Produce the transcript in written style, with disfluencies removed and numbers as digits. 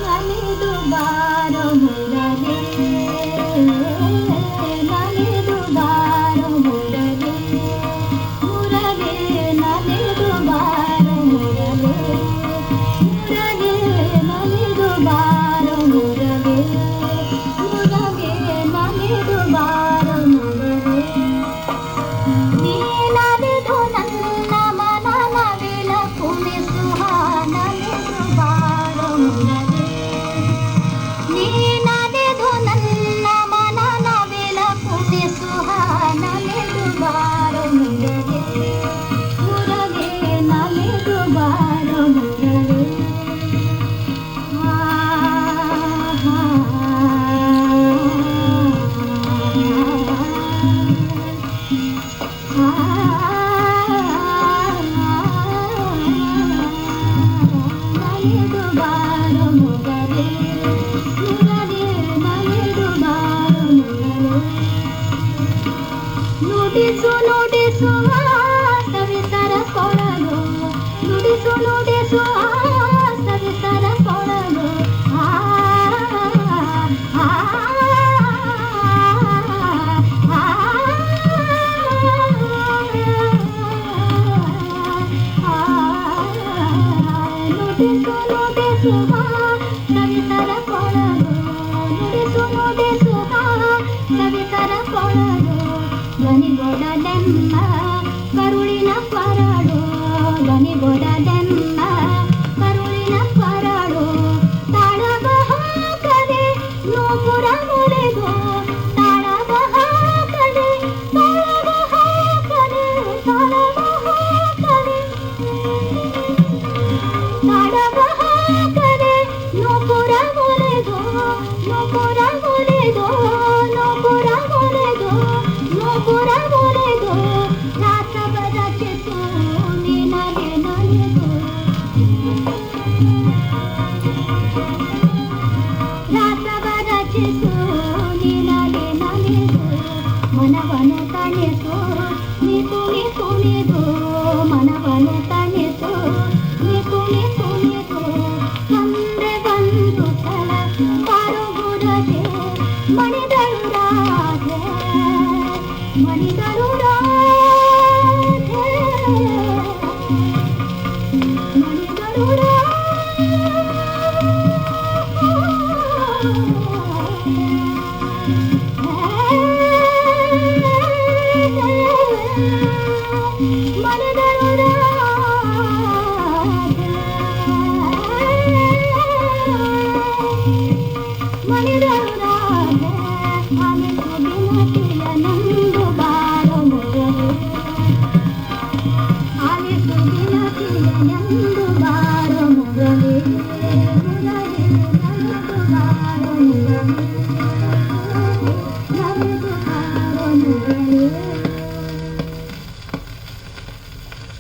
ನಲಿದು ಬಾರೋ ಮುರಳಿ, ನಲಿದು ಬಾರೋ ಮುರಳಿ, ಮುರಳಿ ನಲಿದು ಬಾರೋ ಮುರಳಿ, ಮುರಳಿ ನಲಿದು ಬಾರೋ ಮುರಳಿ, ಮುರಳಿ ನಲಿದು ಬಾರೋ ಮುರಳಿ. ನೀನಲಿದು ನನ್ನ ಮನನ ವಿಲಕುಣಿಸುವ ನಲಿದು ಬಾರೋ ಮುರಳಿ, ನೀನಲಿದು ನನ್ನ ಮನನ ವಿಲಕುಣಿಸುವ ನಲಿದು ಬಾರೋ ಮುರಳಿ, ಮುರಳಿ ನಲಿದು ಬಾರೋ ಮುರಳಿ. ನಲಿದು ಬಾರೋ ಮುರಳಿ, ಮುರಳಿ ನಲಿದು ಬಾರೋ ಮುರಳಿ. ನುಡಿಸು ನುಡಿಸುವ ಸವಿತರ ಕೊಳಲು, ನುಡಿಸು ನುಡಿಸುವ ಸವಿತರ ಕೊಳಲು. ನುಡಿಸು ನುಡಿಸುವ ಸವಿತರ ಕೊಳಲು, ನುಡಿಸು ನುಡಿಸುವ ಸವಿತರ ಕೊಳಲು. ಧ್ವನಿಗೊಡಲೆನ್ನ ಕರುಳಿನ ಕೊರಳು, ಧ್ವನಿಗೊಡಲೆನ್ನ ಕರುಳಿನ ಕೊರಳು. ತಾಳವ ಹಾಕದೆ ನೂಪುರ ಮುರಿದು, ತಾಳವ ಹಾಕದೆ, ತಾಳವ ಹಾಕದೆ, ತಾಳವ ಹಾಕದೆ, ತಾಳವ ಹಾಕದೆ ನೂಪುರ ಮುರಿದು, ನೂಪುರ ಮುರಿದು, ನೂಪುರ ಮುರಿದು, ನೂಪುರ ಮುರಿದು. ರಾಸವ ರಚಿಸು ನಿನಗೆ ನಲಿದು, ರಾಸವ ರಚಿಸು ನಿನಗೆ ನಲಿದು. ಮನವನ್ನು ತಣಿಸು ನೀ ಕುಣಿ ಕುಣಿದು, ಮನವನ್ನು ತಣಿಸು ನೀ ಕುಣಿ ಕುಣಿದು. ತಂದೆ ಬಂದು ಸಲ ಪಾರುಗುರದೆ ಮಣಿದಳು ರಾಧೆ, ಮಣಿದಳು ರಾಧೆ, ಮಣಿದಳು ಮಣಿದಳು ರಾಧೆ, ಮಣಿದಳು ರಾಧೆ. ಆಲಿಸು ವಿನತಿಯ ನಂದು ಬಾರೋ ಮುರಳಿ, ಆಲಿಸು ವಿನತಿಯ ನಂದು ಬಾರೋ ಮುರಳಿ, ಮುರಳಿ ನಲಿದು ಬಾರೋ ಮುರಳಿ.